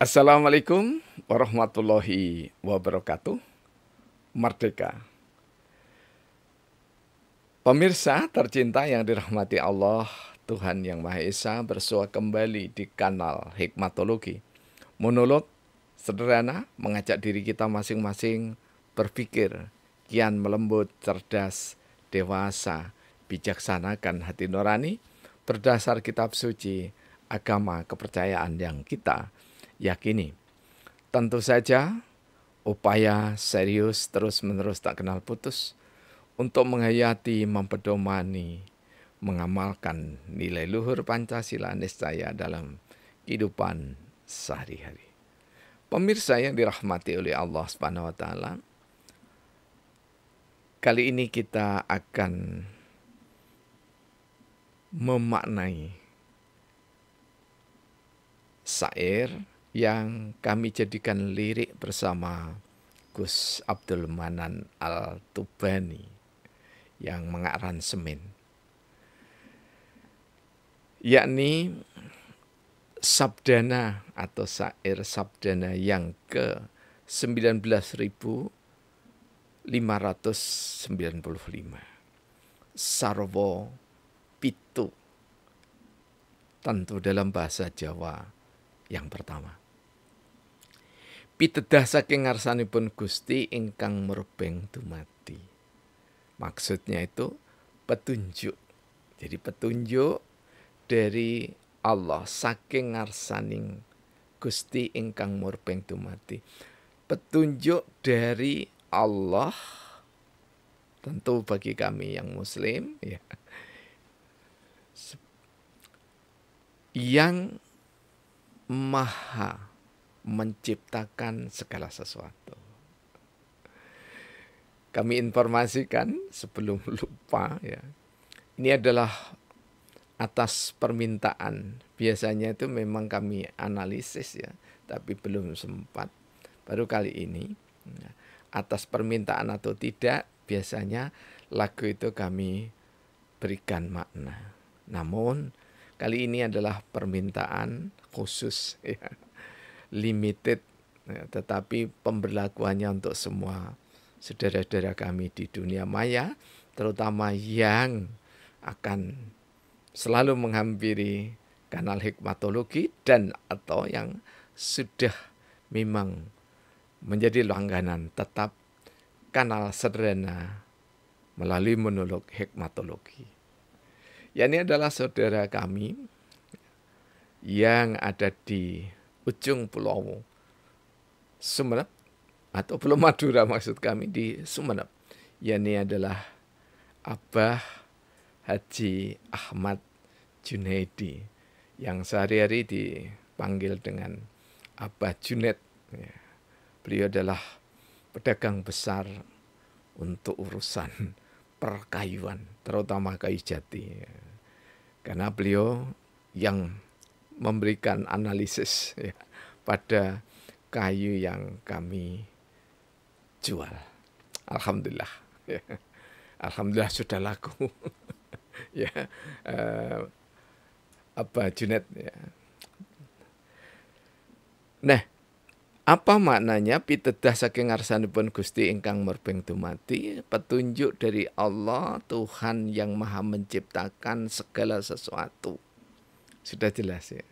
Assalamualaikum warahmatullahi wabarakatuh. Merdeka. Pemirsa tercinta yang dirahmati Allah, Tuhan Yang Maha Esa, bersua kembali di kanal Hikmatologi. Monolog sederhana mengajak diri kita masing-masing berpikir, kian melembut, cerdas, dewasa, bijaksanakan hati nurani, berdasar kitab suci, agama kepercayaan yang kita yakini. Tentu saja, upaya serius terus-menerus tak kenal putus untuk menghayati, mempedomani, mengamalkan nilai luhur Pancasila niscaya dalam kehidupan sehari-hari. Pemirsa yang dirahmati oleh Allah Subhanahu wa taala, kali ini kita akan memaknai syair yang kami jadikan lirik bersama Gus Abdul Manan Al-Tubani yang mengaransemen, yakni sabdana atau syair sabdana yang ke 19.595, Sarwo Pitu, tentu dalam bahasa Jawa yang pertama. Pitedah saking ngarsanipun Gusti ingkang merbeng dumati. Maksudnya itu petunjuk. Jadi petunjuk dari Allah saking ngarsaning Gusti ingkang merbeng dumati. Petunjuk dari Allah tentu bagi kami yang muslim ya, yang maha menciptakan segala sesuatu. Kami informasikan sebelum lupa ya, ini adalah atas permintaan. Biasanya itu memang kami analisis ya, tapi belum sempat. Baru kali ini ya, atas permintaan atau tidak, biasanya lagu itu kami berikan makna. Namun kali ini adalah permintaan khusus ya, limited ya, tetapi pemberlakuannya untuk semua saudara-saudara kami di dunia maya, terutama yang akan selalu menghampiri kanal Hikmatologi dan atau yang sudah memang menjadi langganan tetap kanal sederhana melalui monolog Hikmatologi. Ya, ini adalah saudara kami yang ada di ujung pulau Sumeneb atau Pulau Madura maksud kami di Sumeneb. Ya, ini adalah Abah Haji Ahmad Junaidi yang sehari-hari dipanggil dengan Abah Junet. Ya, beliau adalah pedagang besar untuk urusan perkayuan, terutama kayu jati. Ya. Karena beliau yang memberikan analisis ya, pada kayu yang kami jual. Alhamdulillah. Ya. Alhamdulillah sudah laku. Ya, Abah Junet. Ya. Nah, apa maknanya pitedah saking ngarsanipun Gusti ingkang merbeng dumati? Petunjuk dari Allah, Tuhan yang maha menciptakan segala sesuatu. Sudah jelas ya.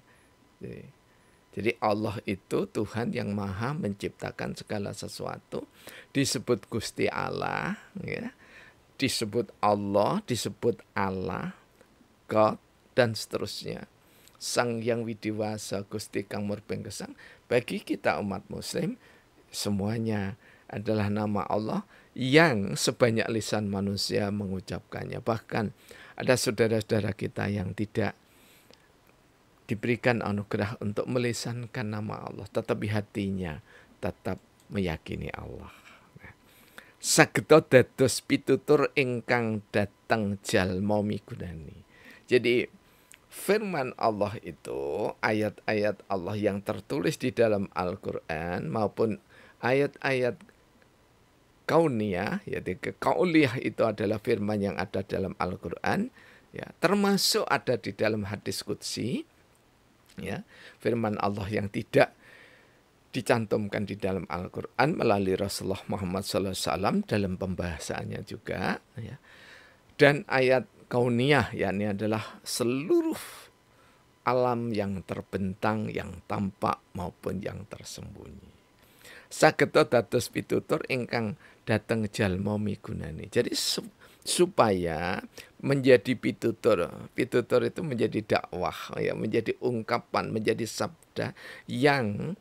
Jadi Allah itu Tuhan yang maha menciptakan segala sesuatu. Disebut Gusti Allah ya, disebut Allah, disebut Allah, God, dan seterusnya. Sang Yang Widiwasa Gusti Kang Murbeng Gesang. Bagi kita umat muslim, semuanya adalah nama Allah yang sebanyak lisan manusia mengucapkannya. Bahkan ada saudara-saudara kita yang tidak diberikan anugerah untuk melisankan nama Allah, tetapi hatinya tetap meyakini Allah. Sageta dados pitutur ingkang dateng jalma migunani. Jadi firman Allah itu, ayat-ayat Allah yang tertulis di dalam Al-Quran maupun ayat-ayat kauniyah, yaitu kauliyah itu adalah firman yang ada dalam Al-Quran, ya, termasuk ada di dalam hadis qudsi, ya, firman Allah yang tidak dicantumkan di dalam Al-Quran melalui Rasulullah Muhammad SAW dalam pembahasannya juga, ya. Dan ayat kauniyah, yakni adalah seluruh alam yang terbentang, yang tampak maupun yang tersembunyi. Sageta dados pitutur ingkang dateng jalma migunani. Jadi supaya menjadi pitutur, pitutur itu menjadi dakwah, ya, menjadi ungkapan, menjadi sabda yang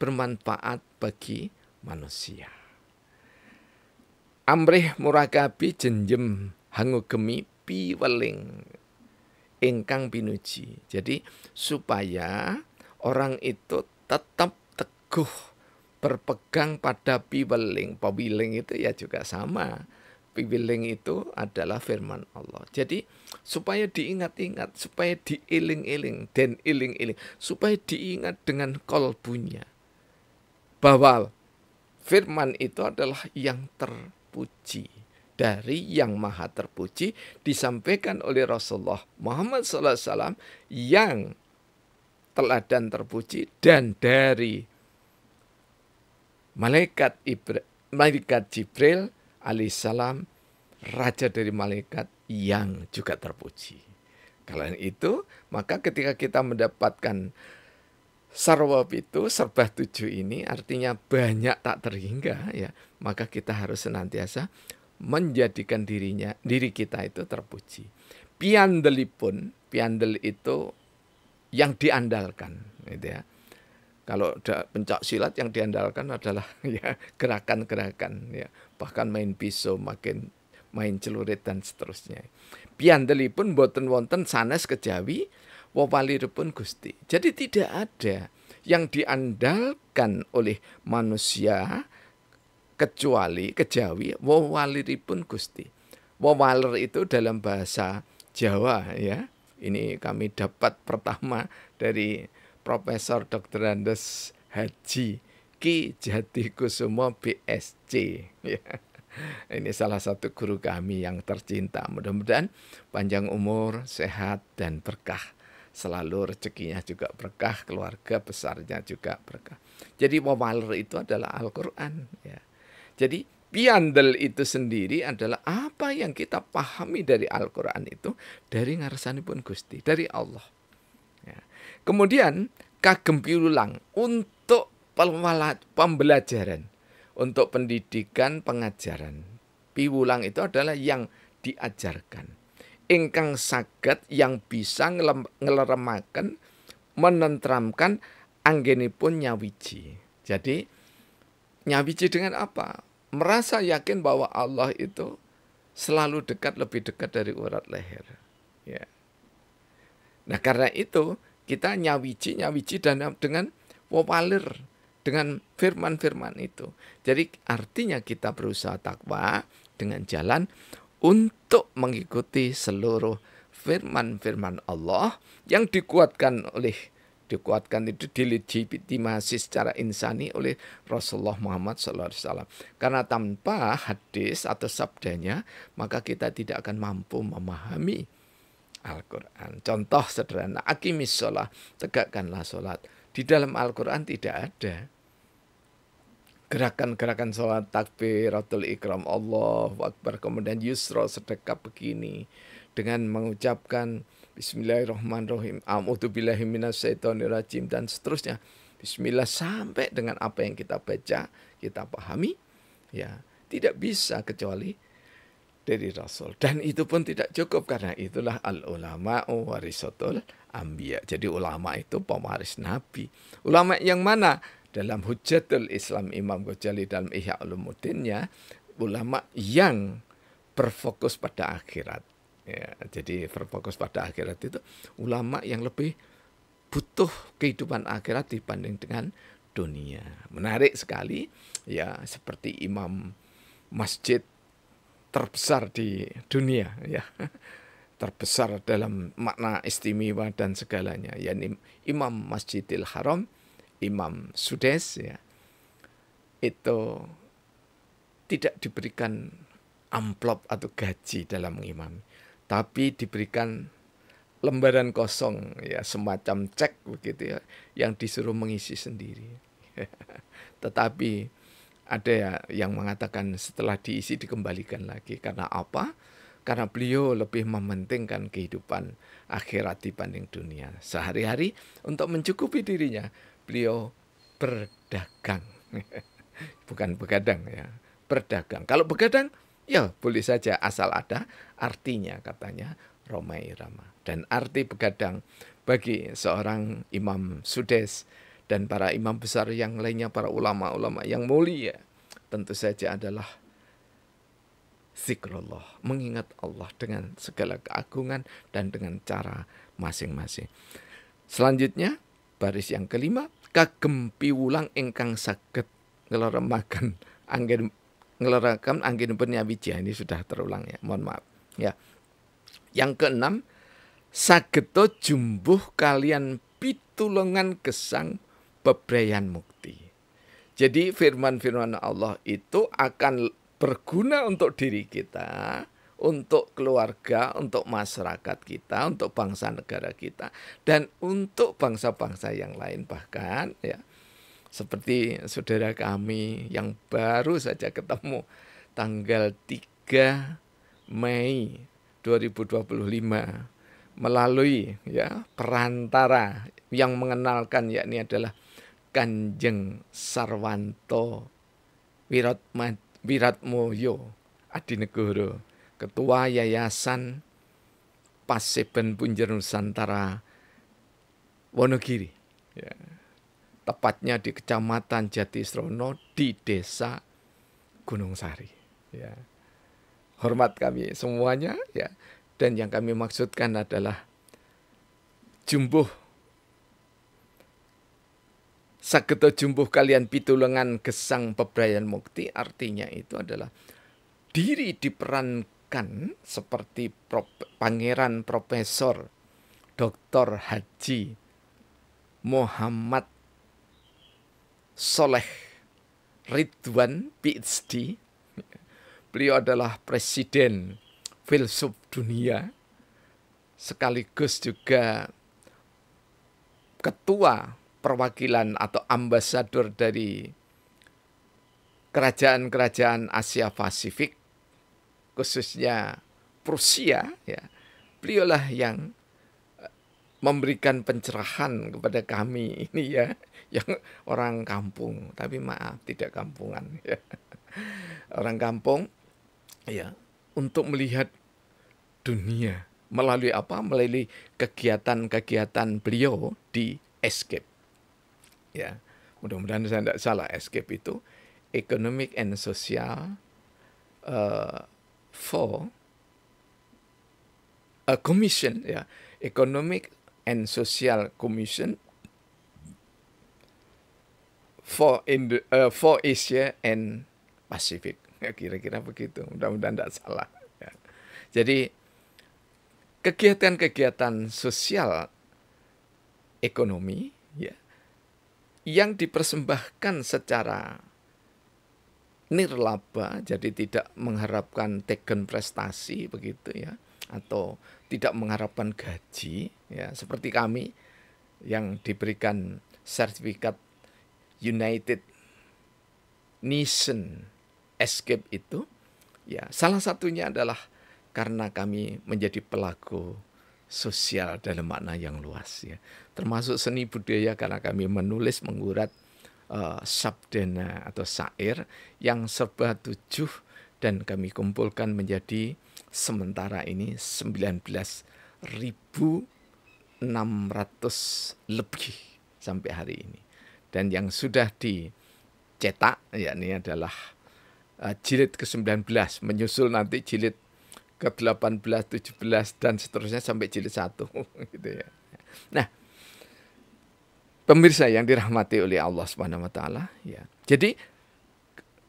bermanfaat bagi manusia. Amrih murakabi jenjem hangugemi piweling ingkang pinuji. Jadi supaya orang itu tetap teguh berpegang pada piweling. Piweling itu ya juga sama. Piweling itu adalah firman Allah. Jadi supaya diingat-ingat, supaya diiling-iling dan iling-iling, supaya diingat dengan kolbunya bahwa firman itu adalah yang terpuji. Dari yang maha terpuji disampaikan oleh Rasulullah Muhammad SAW yang teladan terpuji, dan dari malaikat Jibril alaihissalam, raja dari malaikat yang juga terpuji. Karena itu, maka ketika kita mendapatkan sarwab itu, serbah 7 ini, artinya banyak tak terhingga, ya, maka kita harus senantiasa menjadikan diri kita itu terpuji. Piandelipun, piandel itu yang diandalkan, gitu ya. Kalau pencak silat yang diandalkan adalah ya gerakan-gerakan, ya, bahkan main pisau, main celurit dan seterusnya. Piandelipun boten wonten sanes kejawi wawaliripun Gusti. Jadi tidak ada yang diandalkan oleh manusia kecuali kejawi wawaliripun Gusti. Wawalir itu dalam bahasa Jawa, ya. Ini kami dapat pertama dari Profesor Dr. Andes Haji Ki Jatikusumo BSc, ya. Ini salah satu guru kami yang tercinta. Mudah-mudahan panjang umur, sehat, dan berkah. Selalu rezekinya juga berkah, keluarga besarnya juga berkah. Jadi wawalir itu adalah Al-Quran, ya. Jadi piandel itu sendiri adalah apa yang kita pahami dari Al-Quran itu dari ngarsanipun Gusti, dari Allah. Ya. Kemudian kagem piwulang untuk pembelajaran, untuk pendidikan pengajaran. Piwulang itu adalah yang diajarkan. Ingkang saged yang bisa ngeleremaken, menentramkan anggenipun nyawiji. Jadi nyawiji dengan apa? Merasa yakin bahwa Allah itu selalu dekat, lebih dekat dari urat leher. Ya. Nah karena itu kita nyawiji dengan wawalir, dengan firman-firman itu. Jadi artinya kita berusaha takwa dengan jalan untuk mengikuti seluruh firman-firman Allah yang dikuatkan itu dilegitimasi secara insani oleh Rasulullah Muhammad SAW. Karena tanpa hadis atau sabdanya, maka kita tidak akan mampu memahami Al-Quran. Contoh sederhana, aqimis sholah, tegakkanlah sholat. Di dalam Al-Quran tidak ada gerakan-gerakan sholat, takbiratul ikram, Allahu Akbar, kemudian yusra, sedekah begini, dengan mengucapkan Bismillahirrahmanirrahim, a'udzubillahi minasyaitonirrajim, dan seterusnya. Bismillah sampai dengan apa yang kita baca, kita pahami, ya, tidak bisa kecuali dari Rasul. Dan itu pun tidak cukup, karena itulah al-ulama'u warisatul anbiya. Jadi ulama itu pewaris Nabi. Ulama yang mana? Dalam Hujjatul Islam Imam Ghazali dalam Ihya Ulumuddinnya, ulama yang berfokus pada akhirat. Ya, jadi berfokus pada akhirat itu ulama yang lebih butuh kehidupan akhirat dibanding dengan dunia. Menarik sekali, ya, seperti imam masjid terbesar di dunia, ya, terbesar dalam makna istimewa dan segalanya, yakni Imam Masjidil Haram, Imam Sudais, ya, itu tidak diberikan amplop atau gaji dalam mengimami, tapi diberikan lembaran kosong, ya, semacam cek begitu, ya, yang disuruh mengisi sendiri. Tetapi ada yang mengatakan setelah diisi dikembalikan lagi. Karena apa? Karena beliau lebih mementingkan kehidupan akhirat dibanding dunia. Sehari-hari untuk mencukupi dirinya, beliau berdagang. Bukan begadang ya, berdagang. Kalau begadang, ya boleh saja asal ada artinya katanya Rhoma Irama. Dan arti begadang bagi seorang Imam Sudes dan para imam besar yang lainnya, para ulama-ulama yang mulia, tentu saja adalah zikrullah, mengingat Allah dengan segala keagungan dan dengan cara masing-masing. Selanjutnya, baris yang kelima, kagem piwulang ingkang saged ngeleremaken anggen penyawijah. Ini sudah terulang ya, mohon maaf ya. Yang keenam, sageta jumbuh kalian pitulungan gesang bebrayan mukti. Jadi firman-firman Allah itu akan berguna untuk diri kita, untuk keluarga, untuk masyarakat kita, untuk bangsa negara kita, dan untuk bangsa-bangsa yang lain bahkan ya. Seperti saudara kami yang baru saja ketemu tanggal 3 Mei 2025 melalui ya perantara yang mengenalkan, yakni adalah Kanjeng Sarwanto Wiratmoyo Adinegoro, Ketua Yayasan Paseben Punjer Nusantara Wonogiri ya. Tepatnya di Kecamatan Jatisrono di Desa Gunung Sari ya. Hormat kami semuanya ya. Dan yang kami maksudkan adalah jumbuh, sageta jumbuh kalian pitulungan gesang bebrayan mukti, artinya itu adalah diri diperankan seperti Pangeran Profesor Dr. Haji Muhammad Soleh Ridwan PhD. Beliau adalah Presiden Filsuf Dunia, sekaligus juga ketua perwakilan atau ambasador dari kerajaan-kerajaan Asia Pasifik, khususnya Prusia ya. Beliaulah yang memberikan pencerahan kepada kami ini ya, yang orang kampung, tapi maaf tidak kampungan ya. Orang kampung ya, untuk melihat dunia melalui apa? Melalui kegiatan-kegiatan beliau di Escape. Ya, mudah-mudahan saya tidak salah. Escape itu Economic and Social for a Commission ya, Economic and Social Commission for Asia and Pacific. Ya, kira-kira begitu. Mudah-mudahan tidak salah. Ya. Jadi kegiatan-kegiatan sosial ekonomi ya, yang dipersembahkan secara nirlaba, jadi tidak mengharapkan taken prestasi begitu ya, atau tidak mengharapkan gaji ya, seperti kami yang diberikan sertifikat United Nation Escape itu ya, salah satunya adalah karena kami menjadi pelaku sosial dalam makna yang luas ya, termasuk seni budaya karena kami menulis mengurat sabdana atau syair yang serba 7 dan kami kumpulkan menjadi sementara ini 19.600 lebih sampai hari ini. Dan yang sudah dicetak yakni adalah jilid ke-19, menyusul nanti jilid ke-18, 17 dan seterusnya sampai jilid 1 gitu ya. Nah, pemirsa yang dirahmati oleh Allah Subhanahu wa taala ya. Jadi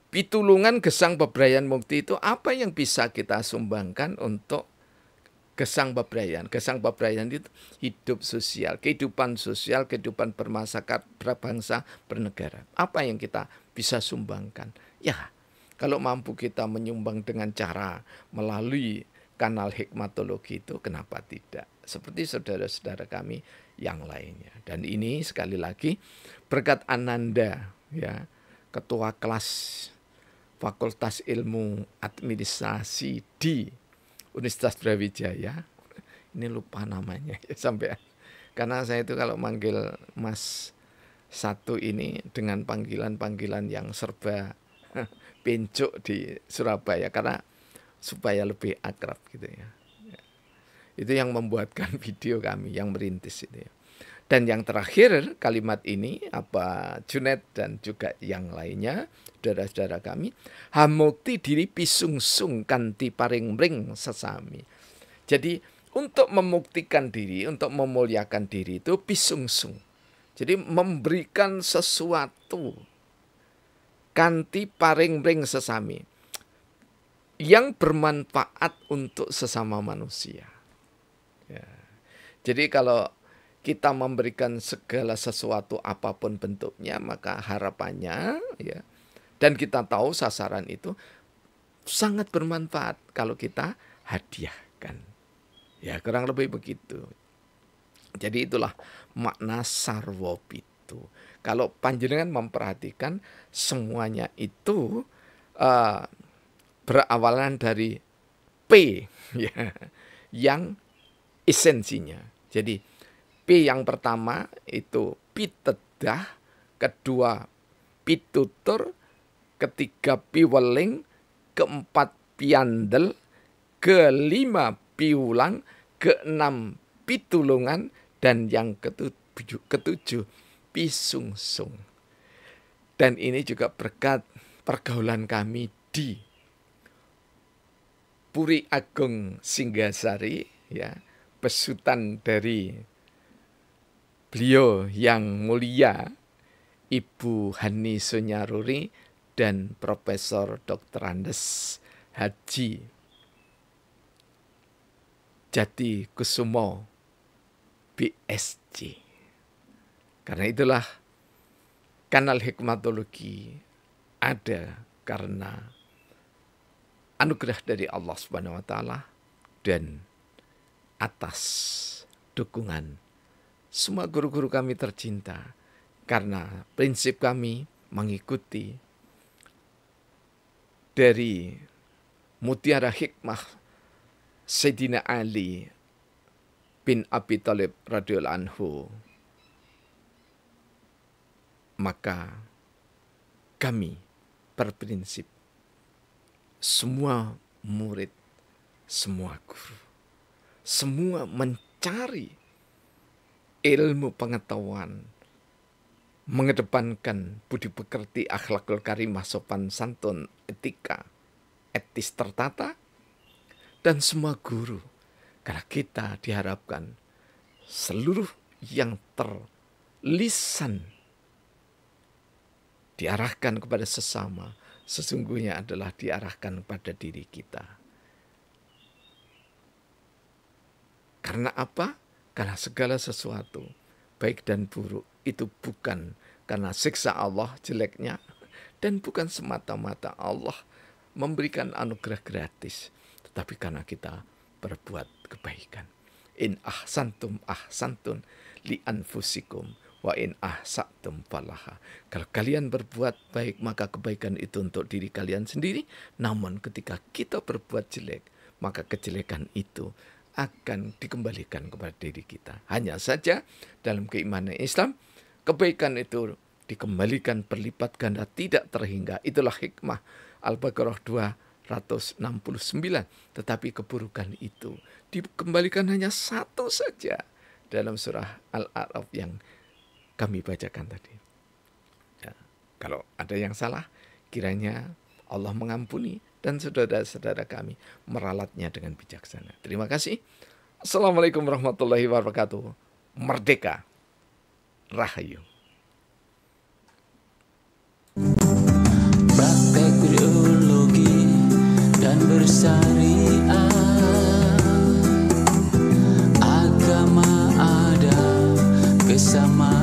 pitulungan gesang bebrayan mukti itu apa yang bisa kita sumbangkan untuk gesang bebrayan? Gesang bebrayan itu hidup sosial, kehidupan bermasyarakat, berbangsa, bernegara. Apa yang kita bisa sumbangkan? Ya, kalau mampu kita menyumbang dengan cara melalui kanal hikmatologi itu, kenapa tidak? Seperti saudara-saudara kami yang lainnya. Dan ini sekali lagi berkat Ananda, ya, ketua kelas Fakultas Ilmu Administrasi di Universitas Brawijaya. Ini lupa namanya ya sampai, karena saya itu kalau manggil Mas satu ini dengan panggilan-panggilan yang serba pencuk di Surabaya, karena supaya lebih akrab gitu ya. Itu yang membuatkan video kami yang merintis itu ya. Dan yang terakhir kalimat ini apa Junet dan juga yang lainnya, saudara-saudara kami, hamukti diri pisungsung kanti paring mring sesami. Jadi untuk memuktikan diri, untuk memuliakan diri itu pisungsung. Jadi memberikan sesuatu kanti paring mring sesami yang bermanfaat untuk sesama manusia. Ya. Jadi kalau kita memberikan segala sesuatu apapun bentuknya, maka harapannya ya, dan kita tahu sasaran itu sangat bermanfaat kalau kita hadiahkan. Ya, kurang lebih begitu. Jadi itulah makna sarwa pitu. Kalau panjenengan memperhatikan semuanya itu berawalan dari P ya, yang esensinya. Jadi P yang pertama itu pitedah, kedua pitutur, ketiga piweling, keempat piandel, kelima piulang, keenam pitulungan, dan yang ketujuh pisungsung. Dan ini juga berkat pergaulan kami di Puri Agung Singgasari, ya, besutan dari beliau yang mulia Ibu Hani Sunyaruri dan Profesor Dr. Andes Haji Jati Kusumo BSc. Karena itulah kanal Hikmatologi ada karena anugerah dari Allah Subhanahu wa taala dan atas dukungan semua guru-guru kami tercinta, karena prinsip kami mengikuti dari mutiara hikmah Sayyidina Ali bin Abi Thalib radhiyallahu anhu. Maka kami berprinsip semua murid, semua guru, semua mencari ilmu pengetahuan, mengedepankan budi pekerti, akhlakul karimah, sopan santun, etika, etis tertata, dan semua guru. Karena kita diharapkan seluruh yang terlisan diarahkan kepada sesama, sesungguhnya adalah diarahkan pada diri kita. Karena apa? Karena segala sesuatu, baik dan buruk, itu bukan karena siksa Allah jeleknya, dan bukan semata-mata Allah memberikan anugerah gratis, tetapi karena kita berbuat kebaikan. In ahsantum ahsantun li anfusikum wa in ahsatum falaha. Kalau kalian berbuat baik, maka kebaikan itu untuk diri kalian sendiri. Namun ketika kita berbuat jelek, maka kejelekan itu akan dikembalikan kepada diri kita. Hanya saja dalam keimanan Islam, kebaikan itu dikembalikan berlipat ganda, tidak terhingga. Itulah hikmah Al-Baqarah 269. Tetapi keburukan itu dikembalikan hanya satu saja dalam surah Al-A'raf yang kami bacakan tadi. Ya, kalau ada yang salah, kiranya Allah mengampuni dan saudara-saudara kami meralatnya dengan bijaksana. Terima kasih. Assalamualaikum warahmatullahi wabarakatuh. Merdeka. Rahayu. Praktek biologi dan bersyariah, agama ada kesamaan.